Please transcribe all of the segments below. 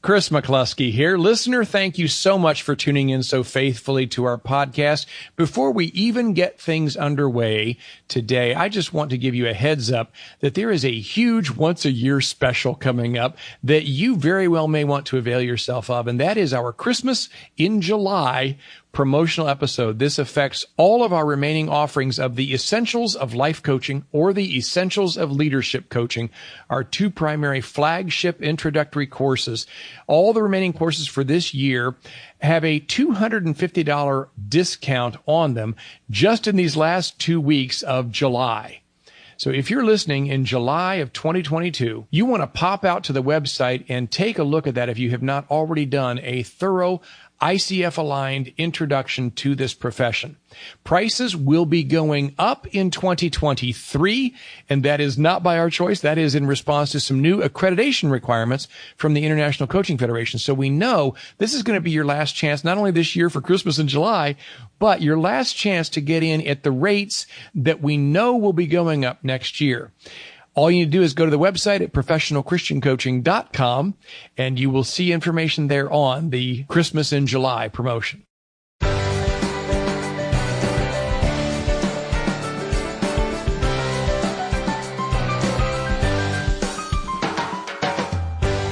Chris McCluskey here. Listener, thank you so much for tuning in so faithfully to our podcast. Before we even get things underway today, I just want to give you a heads up that there is a huge once-a-year special coming up that you very well may want to avail yourself of, and that is our Christmas in July promotional episode. This affects all of our remaining offerings of the Essentials of Life Coaching or the Essentials of Leadership Coaching, our two primary flagship introductory courses. All the remaining courses for this year have a $250 discount on them just in these last 2 weeks of July. So if you're listening in July of 2022, you want to pop out to the website and take a look at that if you have not already done a thorough ICF-aligned introduction to this profession. Prices will be going up in 2023, and that is not by our choice. That is in response to some new accreditation requirements from the International Coaching Federation. So we know this is going to be your last chance, not only this year for Christmas in July, but your last chance to get in at the rates that we know will be going up next year. All you need to do is go to the website at professionalchristiancoaching.com, and you will see information there on the Christmas in July promotion.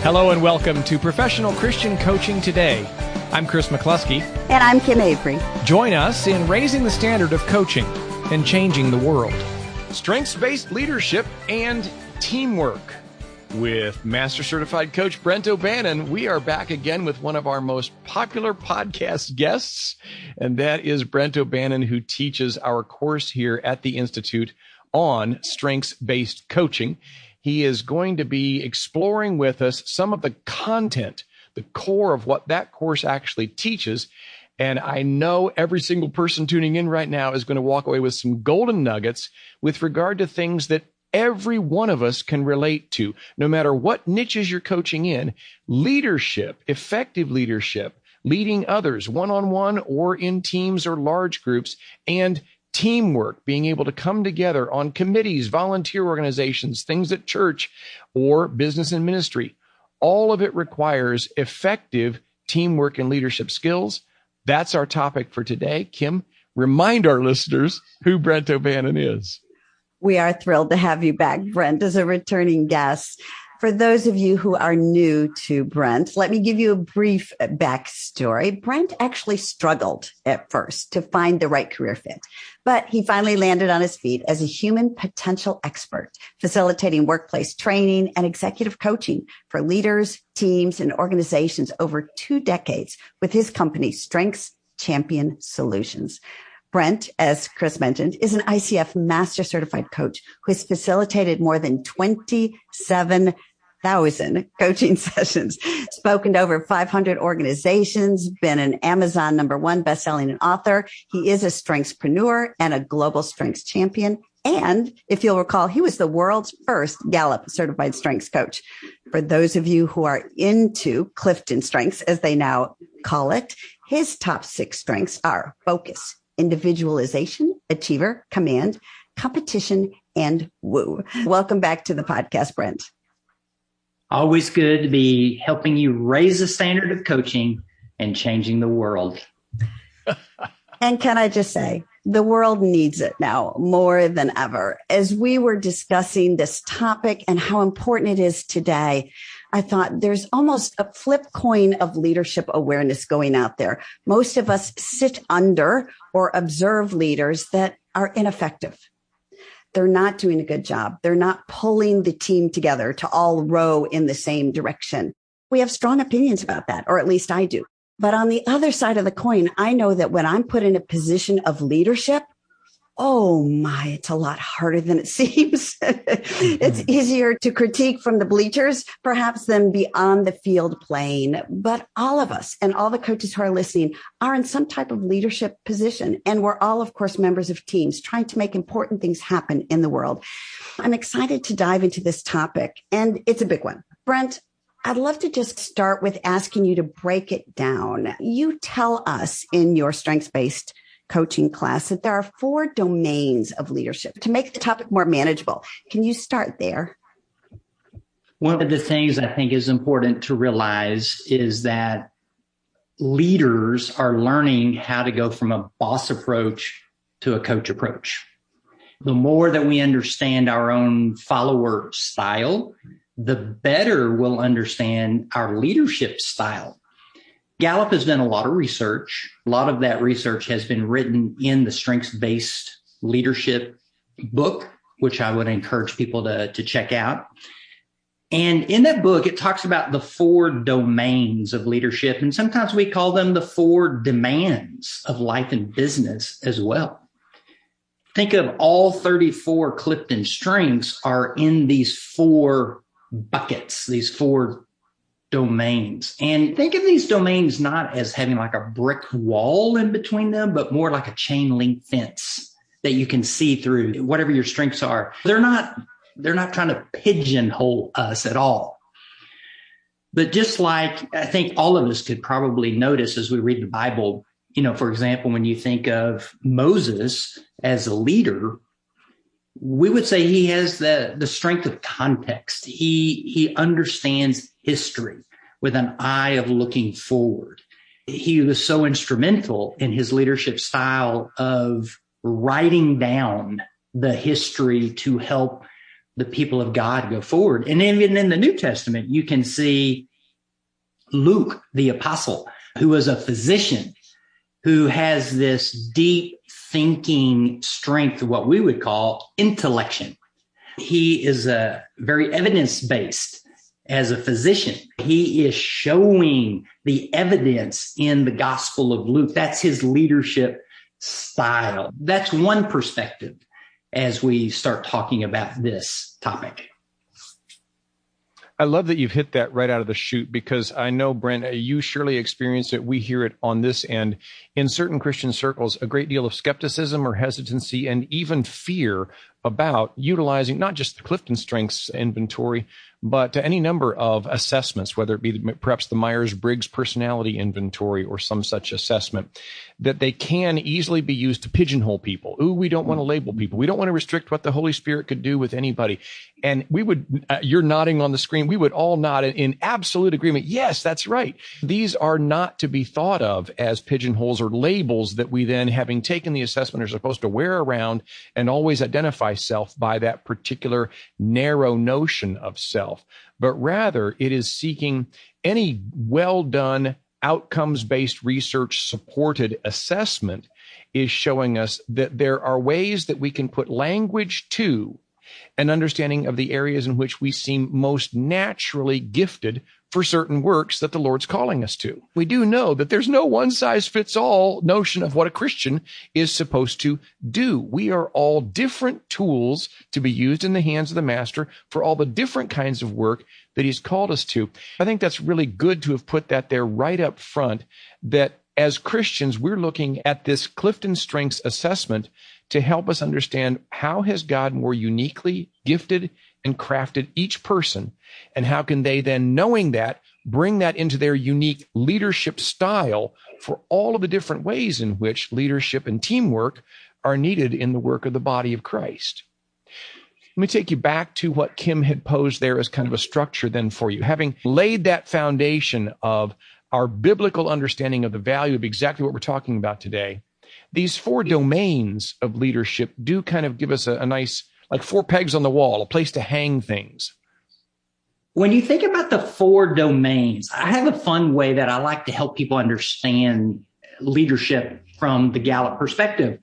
Hello and welcome to Professional Christian Coaching Today. I'm Chris McCluskey. And I'm Kim Avery. Join us in raising the standard of coaching and changing the world. Strengths-based leadership and teamwork. With Master Certified Coach Brent O'Bannon, we are back again with one of our most popular podcast guests, and that is Brent O'Bannon, who teaches our course here at the Institute on strengths-based coaching. He is going to be exploring with us some of the content, the core of what that course actually teaches. And I know every single person tuning in right now is going to walk away with some golden nuggets with regard to things that every one of us can relate to, no matter what niches you're coaching in. Leadership, effective leadership, leading others one-on-one or in teams or large groups, and teamwork, being able to come together on committees, volunteer organizations, things at church or business and ministry. All of it requires effective teamwork and leadership skills. That's our topic for today. Kim, remind our listeners who Brent O'Bannon is. We are thrilled to have you back, Brent, as a returning guest. For those of you who are new to Brent, let me give you a brief backstory. Brent actually struggled at first to find the right career fit, but he finally landed on his feet as a human potential expert, facilitating workplace training and executive coaching for leaders, teams, and organizations over 2 decades with his company, Strengths Champion Solutions. Brent, as Chris mentioned, is an ICF Master Certified Coach who has facilitated more than 27,000 coaching sessions, spoken to over 500 organizations, been an Amazon #1 bestselling author. He is a strengthspreneur and a global strengths champion. And if you'll recall, he was the world's first Gallup certified strengths coach. For those of you who are into Clifton Strengths, as they now call it, his top 6 strengths are focus, individualization, achiever, command, competition, and woo. Welcome back to the podcast, Brent. Always good to be helping you raise the standard of coaching and changing the world. And can I just say, the world needs it now more than ever. As we were discussing this topic and how important it is today, I thought there's almost a flip coin of leadership awareness going out there. Most of us sit under or observe leaders that are ineffective. They're not doing a good job. They're not pulling the team together to all row in the same direction. We have strong opinions about that, or at least I do. But on the other side of the coin, I know that when I'm put in a position of leadership, oh my, it's a lot harder than it seems. It's easier to critique from the bleachers, perhaps, than be on the field playing. But all of us and all the coaches who are listening are in some type of leadership position. And we're all, of course, members of teams trying to make important things happen in the world. I'm excited to dive into this topic, and it's a big one. Brent, I'd love to just start with asking you to break it down. You tell us in your strengths-based coaching class that there are 4 domains of leadership to make the topic more manageable. Can you start there? One of the things I think is important to realize is that leaders are learning how to go from a boss approach to a coach approach. The more that we understand our own follower style, the better we'll understand our leadership style. Gallup has done a lot of research. A lot of that research has been written in the strengths-based leadership book, which I would encourage people to check out. And in that book, it talks about the 4 domains of leadership. And sometimes we call them the 4 demands of life and business as well. Think of all 34 Clifton strengths are in these 4 buckets, these 4 domains. And think of these domains not as having like a brick wall in between them, but more like a chain link fence that you can see through whatever your strengths are. They're not trying to pigeonhole us at all. But just like I think all of us could probably notice as we read the Bible, for example, when you think of Moses as a leader, we would say he has the strength of context. He understands history with an eye of looking forward. He was so instrumental in his leadership style of writing down the history to help the people of God go forward. And even in the New Testament, you can see Luke, the apostle, who was a physician, who has this deep thinking strength, what we would call intellection. He is very evidence-based as a physician. He is showing the evidence in the Gospel of Luke. That's his leadership style. That's one perspective as we start talking about this topic. I love that you've hit that right out of the chute, because I know, Brent, you surely experienced it. We hear it on this end. In certain Christian circles, a great deal of skepticism or hesitancy and even fear about utilizing not just the Clifton Strengths inventory, but any number of assessments, whether it be perhaps the Myers-Briggs personality inventory or some such assessment, that they can easily be used to pigeonhole people. Ooh, we don't want to label people. We don't want to restrict what the Holy Spirit could do with anybody. And we would, you're nodding on the screen, we would all nod in absolute agreement. Yes, that's right. These are not to be thought of as pigeonholes or labels that we then, having taken the assessment, are supposed to wear around and always identify self by that particular narrow notion of self. But rather, it is seeking any well-done, outcomes-based research supported assessment is showing us that there are ways that we can put language to an understanding of the areas in which we seem most naturally gifted for certain works that the Lord's calling us to. We do know that there's no one-size-fits-all notion of what a Christian is supposed to do. We are all different tools to be used in the hands of the Master for all the different kinds of work that he's called us to. I think that's really good to have put that there right up front, that as Christians, we're looking at this Clifton Strengths assessment to help us understand how has God more uniquely gifted and crafted each person, and how can they then, knowing that, bring that into their unique leadership style for all of the different ways in which leadership and teamwork are needed in the work of the body of Christ. Let me take you back to what Kim had posed there as kind of a structure then for you. Having laid that foundation of our biblical understanding of the value of exactly what we're talking about today, these 4 domains of leadership do kind of give us a nice, like 4 pegs on the wall, a place to hang things. When you think about the 4 domains, I have a fun way that I like to help people understand leadership from the Gallup perspective.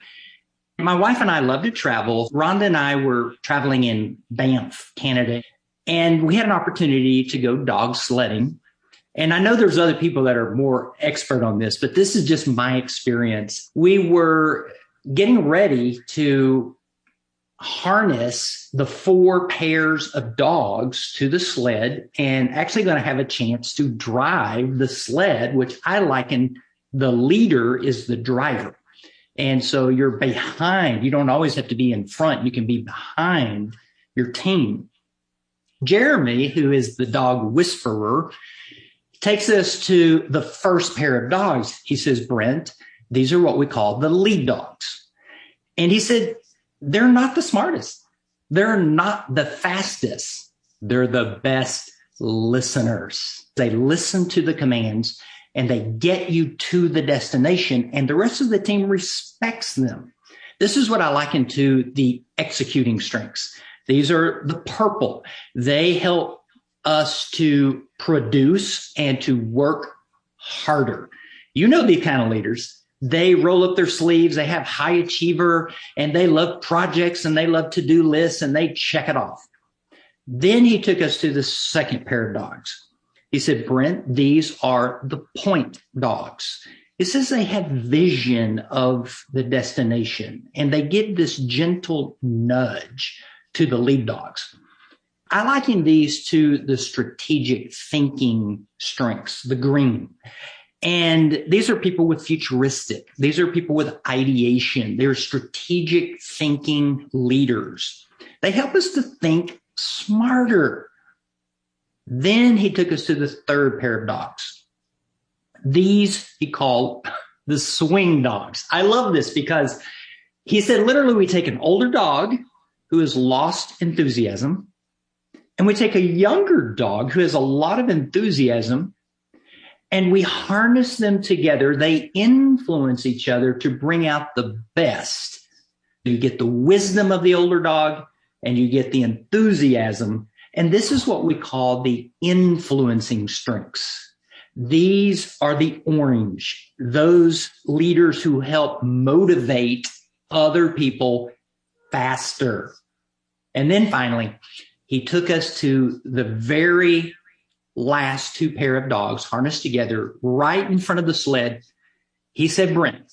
My wife and I love to travel. Rhonda and I were traveling in Banff, Canada, and we had an opportunity to go dog sledding. And I know there's other people that are more expert on this, but this is just my experience. We were getting ready to harness the 4 pairs of dogs to the sled and actually going to have a chance to drive the sled, which I liken the leader is the driver. And so you're behind. You don't always have to be in front. You can be behind your team. Jeremy, who is the dog whisperer, takes us to the first pair of dogs. He says, Brent, these are what we call the lead dogs. And he said, they're not the smartest. They're not the fastest. They're the best listeners. They listen to the commands and they get you to the destination, and the rest of the team respects them. This is what I liken to the executing strengths. These are the purple. They help us to produce and to work harder. You know these kind of leaders. They roll up their sleeves. They have high achiever and they love projects and they love to-do lists and they check it off. Then he took us to the second pair of dogs. He said, Brent, these are the point dogs. It says they have vision of the destination and they give this gentle nudge to the lead dogs. I liken these to the strategic thinking strengths, the green. And these are people with futuristic. These are people with ideation. They're strategic thinking leaders. They help us to think smarter. Then he took us to the third pair of dogs. These he called the swing dogs. I love this because he said, literally, we take an older dog who has lost enthusiasm, and we take a younger dog who has a lot of enthusiasm, and we harness them together. They influence each other to bring out the best. You get the wisdom of the older dog, and you get the enthusiasm. And this is what we call the influencing strengths. These are the orange, those leaders who help motivate other people faster. And then finally, he took us to the very last two pair of dogs harnessed together right in front of the sled. He said, Brent,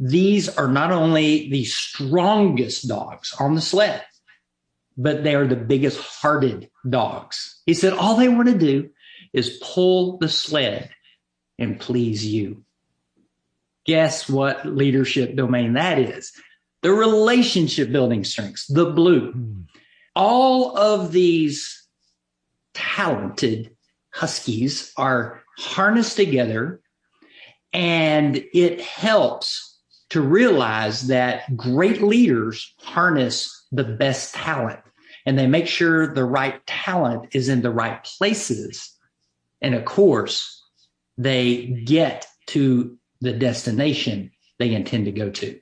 these are not only the strongest dogs on the sled, but they are the biggest hearted dogs. He said, all they want to do is pull the sled and please you. Guess what leadership domain that is? The relationship building strengths, the blue. All of these talented huskies are harnessed together, and it helps to realize that great leaders harness the best talent, and they make sure the right talent is in the right places. And of course, they get to the destination they intend to go to.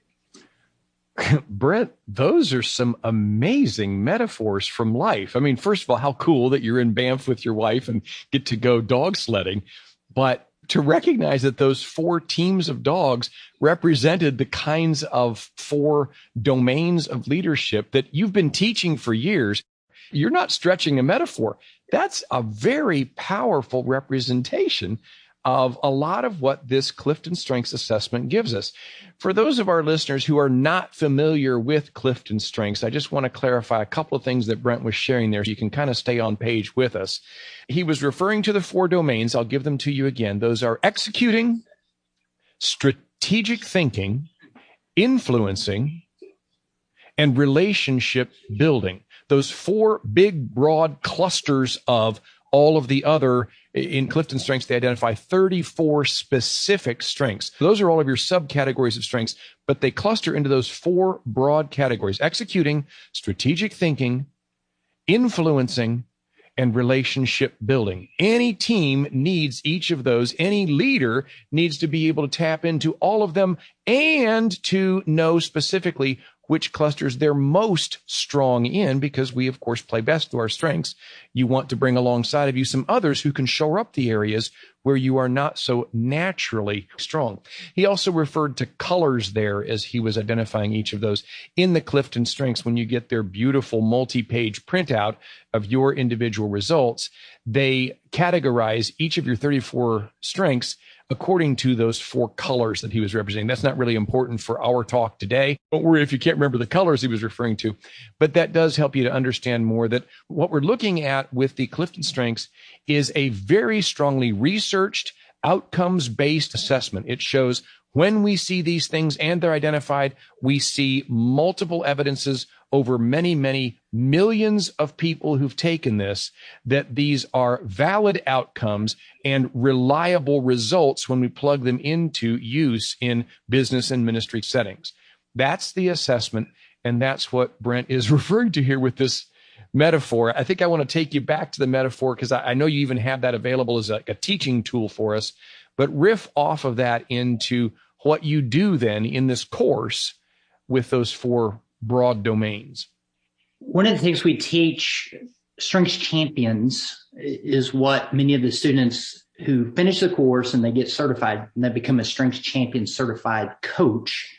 Brent, those are some amazing metaphors from life. I mean, first of all, how cool that you're in Banff with your wife and get to go dog sledding. But to recognize that those four teams of dogs represented the kinds of four domains of leadership that you've been teaching for years. You're not stretching a metaphor. That's a very powerful representation of a lot of what this Clifton Strengths Assessment gives us. For those of our listeners who are not familiar with Clifton Strengths, I just want to clarify a couple of things that Brent was sharing there so you can kind of stay on page with us. He was referring to the four domains. I'll give them to you again. Those are executing, strategic thinking, influencing, and relationship building. Those four big, broad clusters of all of the other. In Clifton Strengths, they identify 34 specific strengths. Those are all of your subcategories of strengths, but they cluster into those four broad categories: executing, strategic thinking, influencing, and relationship building. Any team needs each of those. Any leader needs to be able to tap into all of them and to know specifically which clusters they're most strong in, because we, of course, play best to our strengths. You want to bring alongside of you some others who can shore up the areas where you are not so naturally strong. He also referred to colors there as he was identifying each of those. In the Clifton Strengths, when you get their beautiful multi-page printout of your individual results, they categorize each of your 34 strengths according to those four colors that he was representing. That's not really important for our talk today. Don't worry if you can't remember the colors he was referring to, but that does help you to understand more that what we're looking at with the Clifton Strengths is a very strongly researched, outcomes-based assessment. It shows when we see these things and they're identified, we see multiple evidences over many, many millions of people who've taken this, that these are valid outcomes and reliable results when we plug them into use in business and ministry settings. That's the assessment, and that's what Brent is referring to here with this metaphor. I think I want to take you back to the metaphor because I know you even have that available as a teaching tool for us, but riff off of that into what you do then in this course with those 4 broad domains. One of the things we teach strengths champions is what many of the students who finish the course and they get certified and they become a strengths champion certified coach.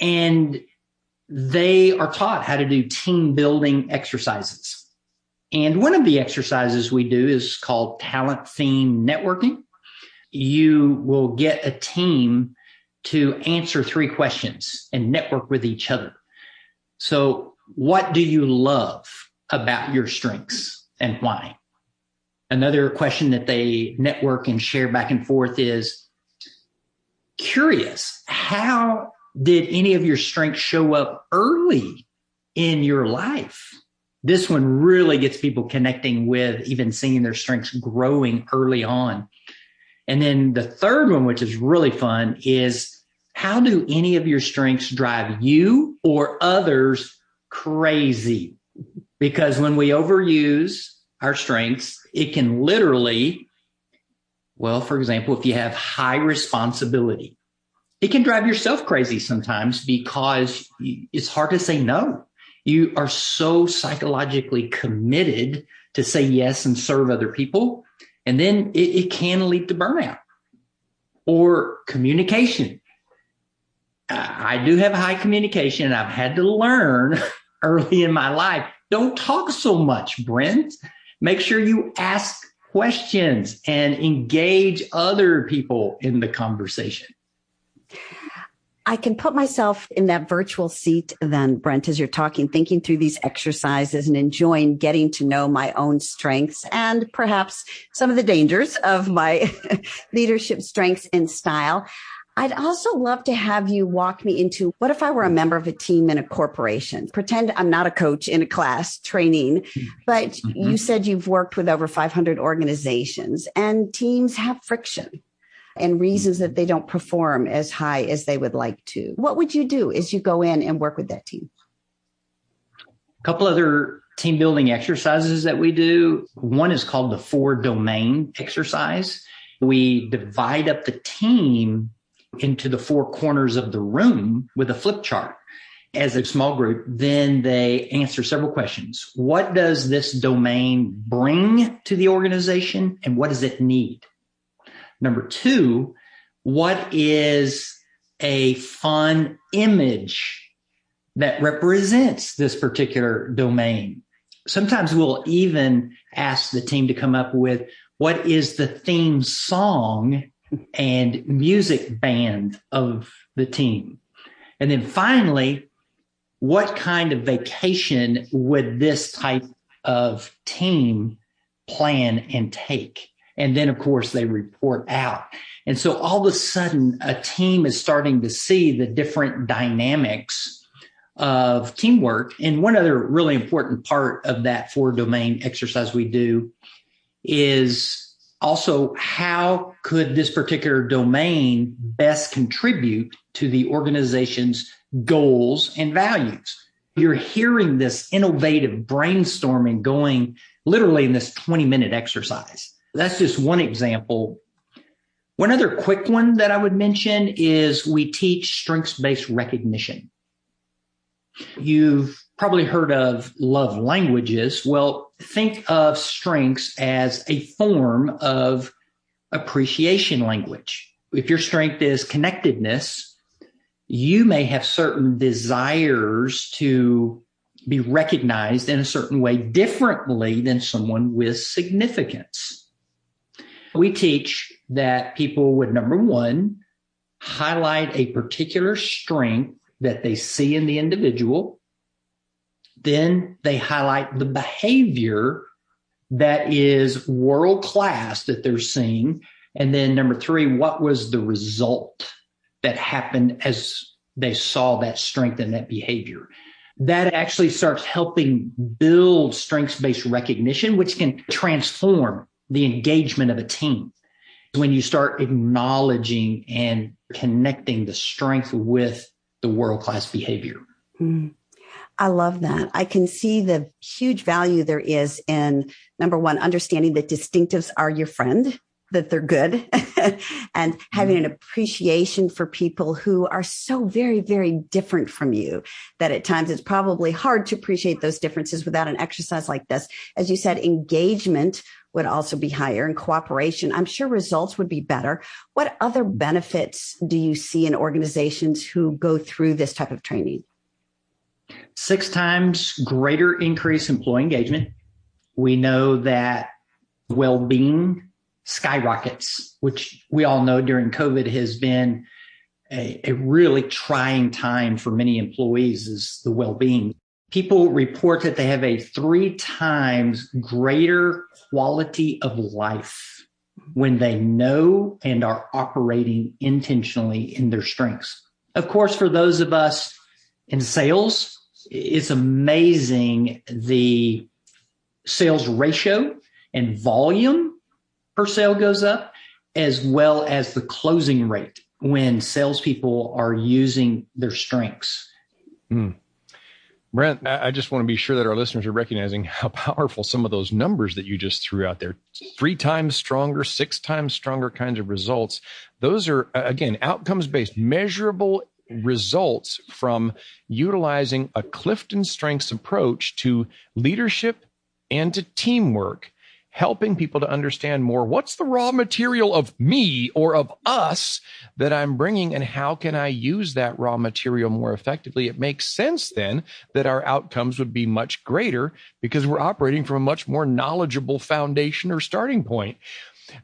And they are taught how to do team building exercises. And one of the exercises we do is called talent theme networking. You will get a team to answer 3 questions and network with each other. So what do you love about your strengths and why? Another question that they network and share back and forth is, curious, how did any of your strengths show up early in your life? This one really gets people connecting with even seeing their strengths growing early on. And then the third one, which is really fun, is how do any of your strengths drive you or others crazy? Because when we overuse our strengths, it can literally, well, for example, if you have high responsibility, it can drive yourself crazy sometimes because it's hard to say no. You are so psychologically committed to say yes and serve other people. And then it can lead to burnout. Or communication. I do have high communication. I've had to learn early in my life, don't talk so much, Brent. Make sure you ask questions and engage other people in the conversation. I can put myself in that virtual seat then, Brent, as you're talking, thinking through these exercises and enjoying getting to know my own strengths and perhaps some of the dangers of my leadership strengths and style. I'd also love to have you walk me into what if I were a member of a team in a corporation? Pretend I'm not a coach in a class training, but you said you've worked with over 500 organizations and teams have friction and reasons that they don't perform as high as they would like to. What would you do as you go in and work with that team? A couple other team building exercises that we do. One is called the 4 domain exercise. We divide up the team into the 4 corners of the room with a flip chart. As a small group, then they answer several questions. What does this domain bring to the organization and what does it need? Number 2, what is a fun image that represents this particular domain? Sometimes we'll even ask the team to come up with what is the theme song and music band of the team. And then finally, what kind of vacation would this type of team plan and take? And then, of course, they report out. And so all of a sudden, a team is starting to see the different dynamics of teamwork. And one other really important part of that 4 domain exercise we do is also, how could this particular domain best contribute to the organization's goals and values? You're hearing this innovative brainstorming going literally in this 20-minute exercise. That's just one example. One other quick one that I would mention is we teach strengths-based recognition. You've probably heard of love languages. Well, think of strengths as a form of appreciation language. If your strength is connectedness, you may have certain desires to be recognized in a certain way differently than someone with significance. We teach that people would, number 1, highlight a particular strength that they see in the individual. Then they highlight the behavior that is world-class that they're seeing. And then number 3, what was the result that happened as they saw that strength and that behavior? That actually starts helping build strengths-based recognition, which can transform the engagement of a team. When you start acknowledging and connecting the strength with the world-class behavior. I love that. I can see the huge value there is in, number one, understanding that distinctives are your friend, that they're good, and having an appreciation for people who are so very, very different from you, that at times it's probably hard to appreciate those differences without an exercise like this. As you said, engagement would also be higher, and cooperation. I'm sure results would be better. What other benefits do you see in organizations who go through this type of training? 6 times greater increase in employee engagement. We know that well-being skyrockets, which we all know during COVID has been a really trying time for many employees, is the well-being. People report that they have a 3 times greater quality of life when they know and are operating intentionally in their strengths. Of course, for those of us in sales, it's amazing the sales ratio and volume per sale goes up, as well as the closing rate when salespeople are using their strengths. Brent, I just want to be sure that our listeners are recognizing how powerful some of those numbers that you just threw out there. 3 times stronger, 6 times stronger kinds of results. Those are, again, outcomes-based, measurable results from utilizing a Clifton Strengths approach to leadership and to teamwork, helping people to understand more what's the raw material of me or of us that I'm bringing, and how can I use that raw material more effectively. It makes sense then that our outcomes would be much greater because we're operating from a much more knowledgeable foundation or starting point.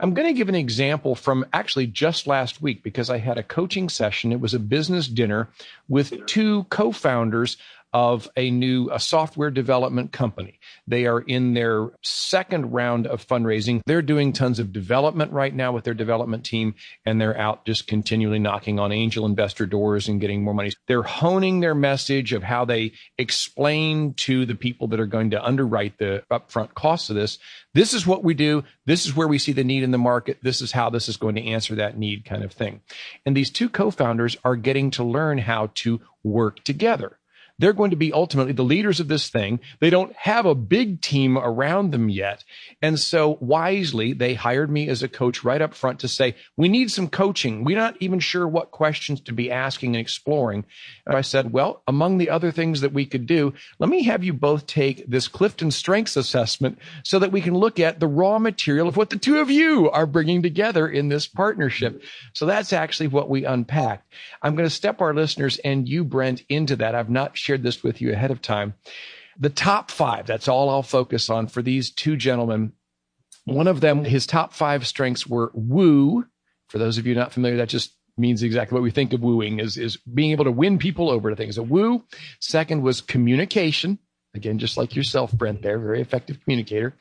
I'm going to give an example from actually just last week, because I had a coaching session. It was a business dinner with 2 co-founders of a software development company. They are in their 2nd round of fundraising. They're doing tons of development right now with their development team, and they're out just continually knocking on angel investor doors and getting more money. They're honing their message of how they explain to the people that are going to underwrite the upfront costs of this. This is what we do. This is where we see the need in the market. This is how this is going to answer that need, kind of thing. And these 2 co-founders are getting to learn how to work together. They're going to be ultimately the leaders of this thing. They don't have a big team around them yet. And so wisely, they hired me as a coach right up front to say, we need some coaching. We're not even sure what questions to be asking and exploring. And I said, well, among the other things that we could do, let me have you both take this Clifton Strengths assessment so that we can look at the raw material of what the 2 of you are bringing together in this partnership. So that's actually what we unpacked. I'm going to step our listeners and you, Brent, into that. I've not shared this with you ahead of time. The top 5, that's all I'll focus on for these 2 gentlemen. One of them, his top 5 strengths were woo. For those of you not familiar, that just means exactly what we think of wooing, is being able to win people over to things. A woo. Second was communication. Again, just like yourself, Brent, there, very effective communicator.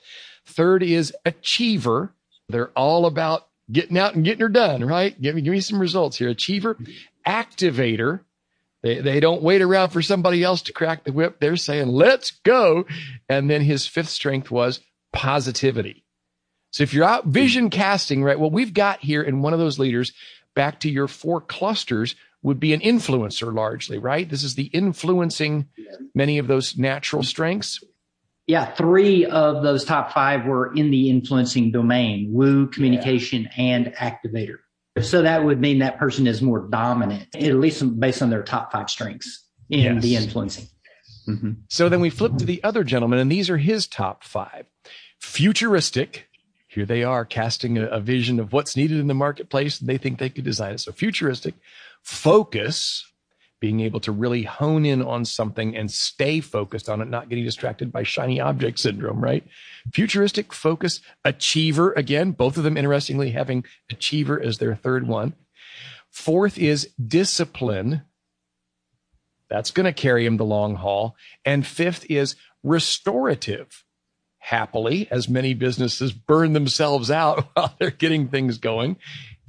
Third is achiever. They're all about getting out and getting her done, right? Give me some results here. Achiever. Activator. They don't wait around for somebody else to crack the whip. They're saying, let's go. And then his 5th strength was positivity. So if you're out vision casting, right, what we've got here in one of those leaders, back to your 4 clusters, would be an influencer largely, right? This is the influencing many of those natural strengths. Yeah, 3 of those top 5 were in the influencing domain: woo, communication, and activator. So that would mean that person is more dominant, at least based on their top 5 strengths in the influencing. Mm-hmm. So then we flip to the other gentleman, and these are his top 5. Futuristic. Here they are casting a vision of what's needed in the marketplace, and they think they could design it. So futuristic. Focus. Being able to really hone in on something and stay focused on it, not getting distracted by shiny object syndrome, right? Futuristic, focus, achiever. Again, both of them, interestingly, having achiever as their 3rd one. 4th is discipline. That's going to carry him the long haul. And 5th is restorative. Happily, as many businesses burn themselves out while they're getting things going,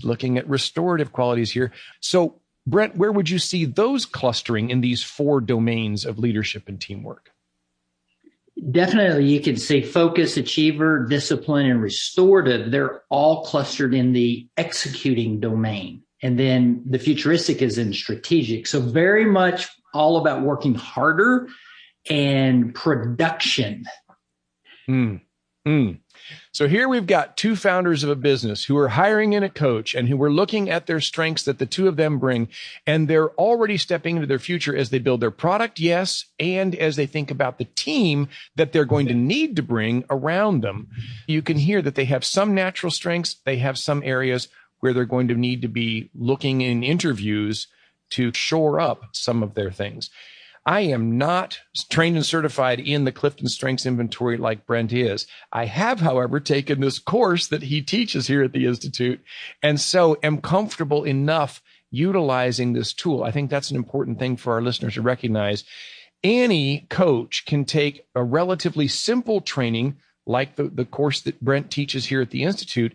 looking at restorative qualities here. So Brent, where would you see those clustering in these 4 domains of leadership and teamwork? Definitely, you can see focus, achiever, discipline, and restorative. They're all clustered in the executing domain. And then the futuristic is in strategic. So very much all about working harder and production. Mm. Mm. So here we've got two founders of a business who are hiring in a coach and who are looking at their strengths that the two of them bring. And they're already stepping into their future as they build their product, yes, and as they think about the team that they're going to need to bring around them. You can hear that they have some natural strengths. They have some areas where they're going to need to be looking in interviews to shore up some of their things. I am not trained and certified in the Clifton Strengths Inventory like Brent is. I have, however, taken this course that he teaches here at the Institute, and so am comfortable enough utilizing this tool. I think that's an important thing for our listeners to recognize. Any coach can take a relatively simple training like the course that Brent teaches here at the Institute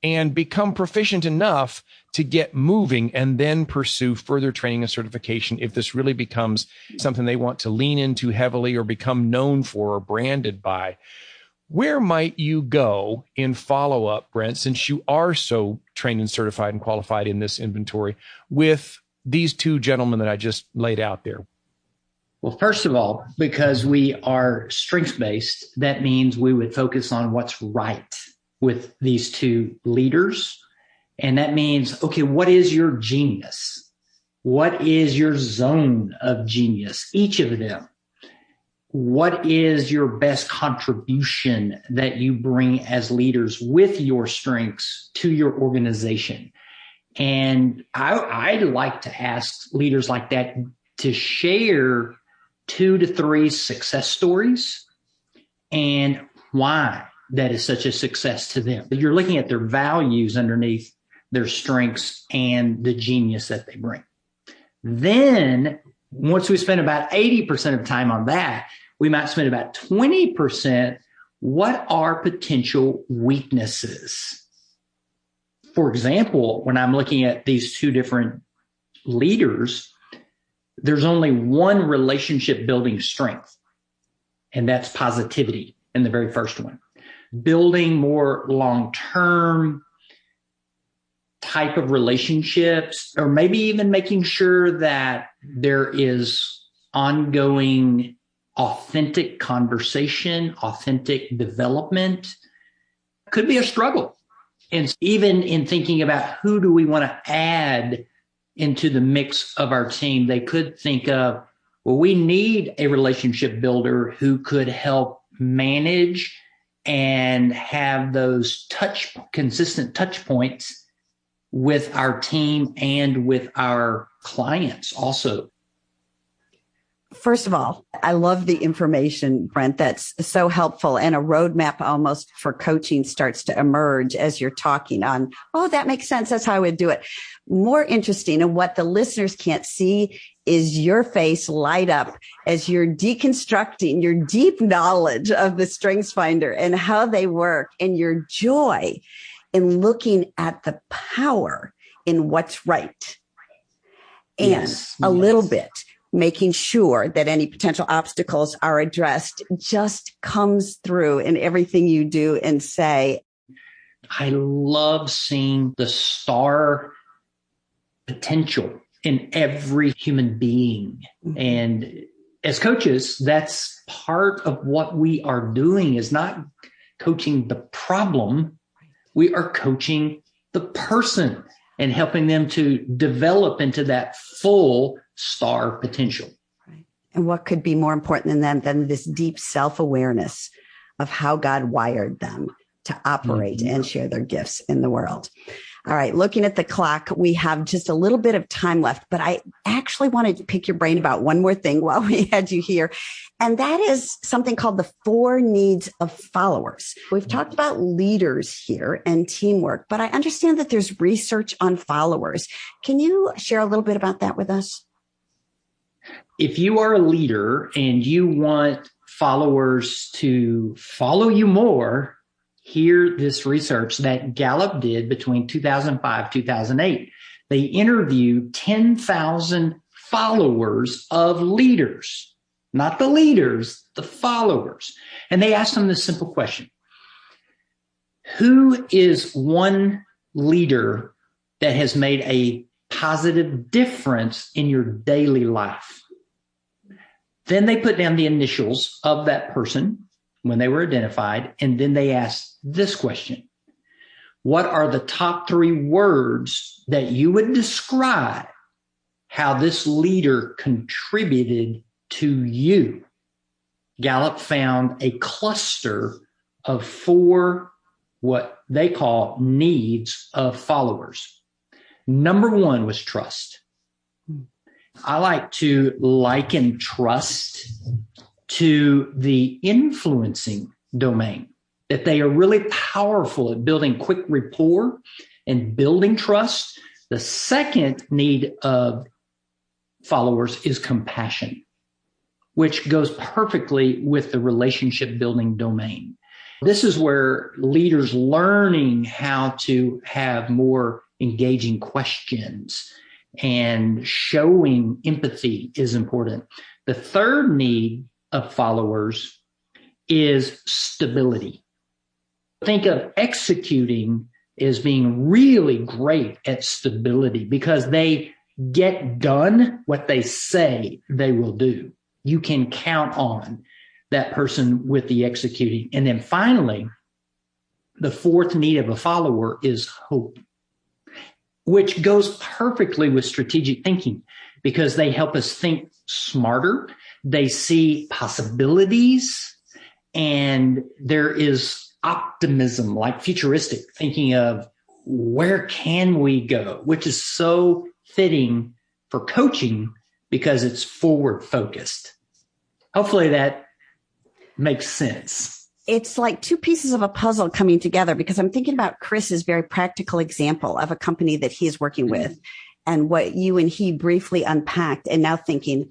and become proficient enough to get moving and then pursue further training and certification if this really becomes something they want to lean into heavily or become known for or branded by. Where might you go in follow-up, Brent, since you are so trained and certified and qualified in this inventory with these two gentlemen that I just laid out there? Well, first of all, because we are strengths-based, that means we would focus on what's right with these two leaders. And that means, okay, what is your genius? What is your zone of genius? Each of them. What is your best contribution that you bring as leaders with your strengths to your organization? And I'd like to ask leaders like that to share 2 to 3 success stories and why that is such a success to them. You're looking at their values underneath their strengths and the genius that they bring. Then once we spend about 80% of time on that, we might spend about 20%. What are potential weaknesses? For example, when I'm looking at these two different leaders, there's only one relationship building strength, and that's positivity in the very first one. Building more long-term type of relationships, or maybe even making sure that there is ongoing authentic conversation, authentic development, could be a struggle. And even in thinking about who do we want to add into the mix of our team, they could think of, well, we need a relationship builder who could help manage and have those consistent touch points with our team and with our clients also. First of all, I love the information, Brent. That's so helpful. And a roadmap almost for coaching starts to emerge as you're talking on, oh, that makes sense. That's how I would do it. More interesting, and what the listeners can't see is your face light up as you're deconstructing your deep knowledge of the StrengthsFinder and how they work, and your joy in looking at the power in what's right. And a little bit making sure that any potential obstacles are addressed just comes through in everything you do and say. I love seeing the star potential in every human being. Mm-hmm. And as coaches, that's part of what we are doing, is not coaching the problem. We are coaching the person and helping them to develop into that full star potential. Right. And what could be more important than this deep self-awareness of how God wired them to operate and share their gifts in the world. All right, looking at the clock, we have just a little bit of time left, but I actually wanted to pick your brain about one more thing while we had you here. And that is something called the 4 needs of followers. We've talked about leaders here and teamwork, but I understand that there's research on followers. Can you share a little bit about that with us? If you are a leader and you want followers to follow you more, hear this research that Gallup did between 2005, 2008. They interviewed 10,000 followers of leaders, not the leaders, the followers. And they asked them this simple question: who is one leader that has made a positive difference in your daily life? Then they put down the initials of that person when they were identified. And then they asked this question: what are the top 3 words that you would describe how this leader contributed to you? Gallup found a cluster of 4 what they call needs of followers. Number 1 was trust. I like to liken trust to the influencing domain, that they are really powerful at building quick rapport and building trust. The second need of followers is compassion, which goes perfectly with the relationship building domain. This is where leaders learning how to have more engaging questions and showing empathy is important. The third need of followers is stability. Think of executing as being really great at stability because they get done what they say they will do. You can count on that person with the executing. And then finally, the fourth need of a follower is hope, which goes perfectly with strategic thinking because they help us think smarter. They see possibilities, and there is optimism, like futuristic thinking of where can we go, which is so fitting for coaching because it's forward focused. Hopefully that makes sense. It's like 2 pieces of a puzzle coming together because I'm thinking about Chris's very practical example of a company that he's working with and what you and he briefly unpacked, and now thinking,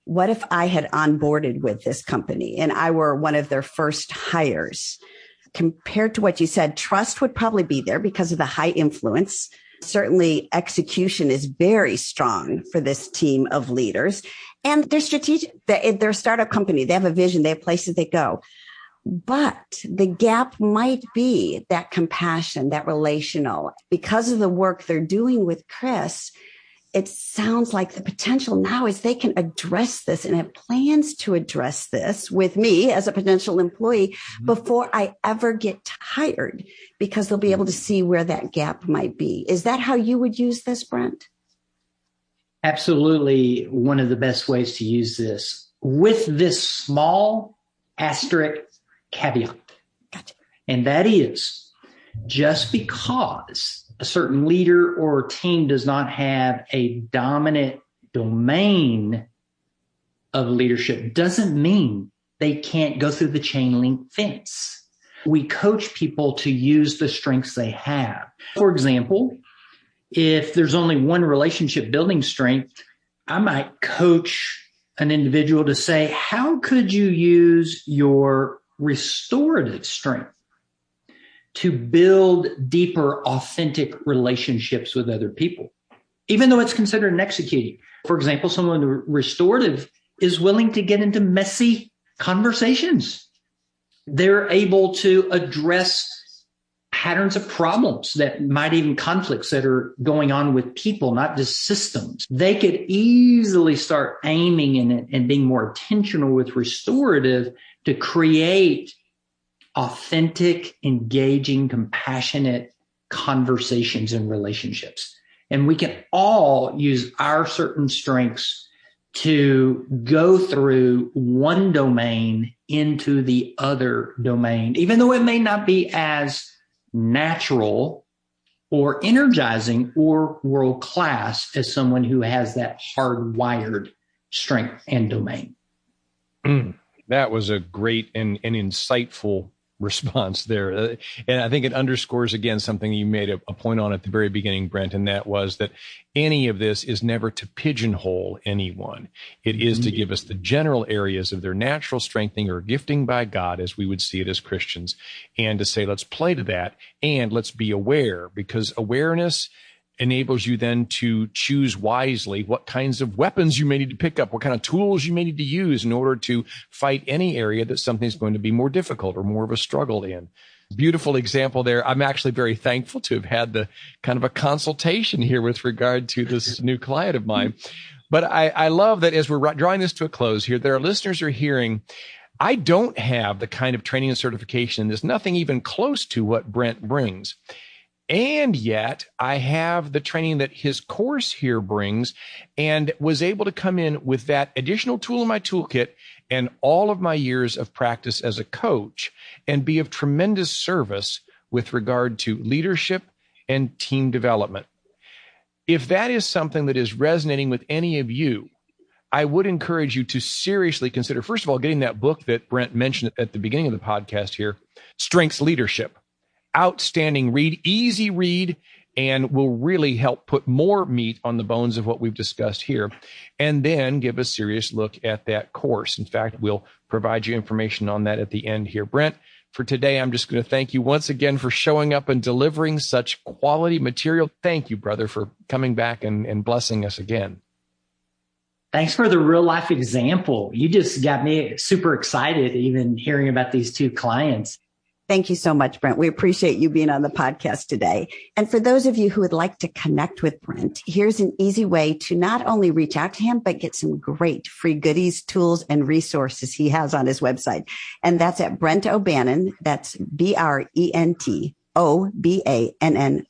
what if I had onboarded with this company and I were one of their first hires? Compared to what you said, trust would probably be there because of the high influence. Certainly execution is very strong for this team of leaders, and they're strategic. They're a startup company. They have a vision. They have places they go. But the gap might be that compassion, that relational. Because of the work they're doing with Chris, it sounds like the potential now is they can address this and have plans to address this with me as a potential employee before I ever get hired, because they'll be able to see where that gap might be. Is that how you would use this, Brent? Absolutely. One of the best ways to use this, with this small asterisk caveat. Gotcha. And that is, just because a certain leader or team does not have a dominant domain of leadership doesn't mean they can't go through the chain link fence. We coach people to use the strengths they have. For example, if there's only one relationship building strength, I might coach an individual to say, how could you use your restorative strength to build deeper, authentic relationships with other people, even though it's considered an executing? For example, someone restorative is willing to get into messy conversations. They're able to address patterns of problems that might even conflicts that are going on with people, not just systems. They could easily start aiming in it and being more intentional with restorative to create authentic, engaging, compassionate conversations and relationships. And we can all use our certain strengths to go through one domain into the other domain, even though it may not be as natural or energizing or world-class as someone who has that hardwired strength and domain. That was a great and insightful response there. And I think it underscores again something you made a point on at the very beginning, Brent, and that was that any of this is never to pigeonhole anyone. It is to give us the general areas of their natural strengthening or gifting by God, as we would see it as Christians, and to say, let's play to that and let's be aware, because awareness enables you then to choose wisely what kinds of weapons you may need to pick up, what kind of tools you may need to use in order to fight any area that something's going to be more difficult or more of a struggle in. Beautiful example there. I'm actually very thankful to have had the kind of a consultation here with regard to this new client of mine. But I love that as we're drawing this to a close here, that our listeners are hearing, I don't have the kind of training and certification. There's nothing even close to what Brent brings. And yet I have the training that his course here brings, and was able to come in with that additional tool in my toolkit and all of my years of practice as a coach and be of tremendous service with regard to leadership and team development. If that is something that is resonating with any of you, I would encourage you to seriously consider, first of all, getting that book that Brent mentioned at the beginning of the podcast here, Strengths Leadership. Outstanding read, easy read, and will really help put more meat on the bones of what we've discussed here. And then give a serious look at that course. In fact, we'll provide you information on that at the end here. Brent, for today, I'm just going to thank you once again for showing up and delivering such quality material. Thank you, brother, for coming back and blessing us again. Thanks for the real life example. You just got me super excited even hearing about these two clients. Thank you so much, Brent. We appreciate you being on the podcast today. And for those of you who would like to connect with Brent, here's an easy way to not only reach out to him, but get some great free goodies, tools, and resources he has on his website. And that's at Brent O'Bannon. That's BrentObannon.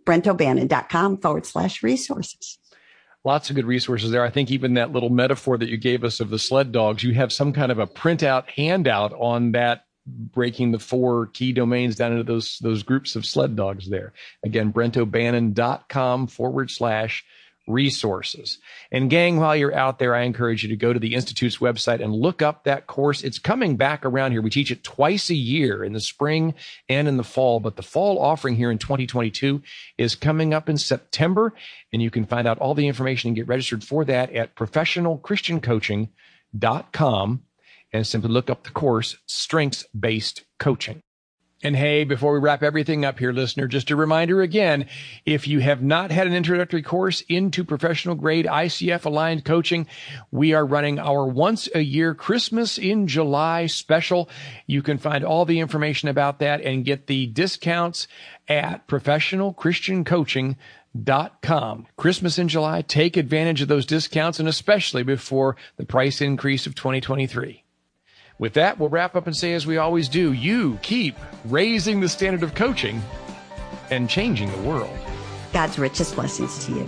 BrentObannon.com/resources. Lots of good resources there. I think even that little metaphor that you gave us of the sled dogs, you have some kind of a printout handout on that, breaking the 4 key domains down into those groups of sled dogs there. Again, BrentObannon.com/resources. And gang, while you're out there, I encourage you to go to the Institute's website and look up that course. It's coming back around here. We teach it twice a year, in the spring and in the fall, but the fall offering here in 2022 is coming up in September. And you can find out all the information and get registered for that at professionalchristiancoaching.com. and simply look up the course, Strengths-Based Coaching. And hey, before we wrap everything up here, listener, just a reminder again, if you have not had an introductory course into professional grade ICF aligned coaching, we are running our once a year Christmas in July special. You can find all the information about that and get the discounts at professionalchristiancoaching.com. Christmas in July, take advantage of those discounts, and especially before the price increase of 2023. With that, we'll wrap up and say, as we always do, you keep raising the standard of coaching and changing the world. God's richest blessings to you.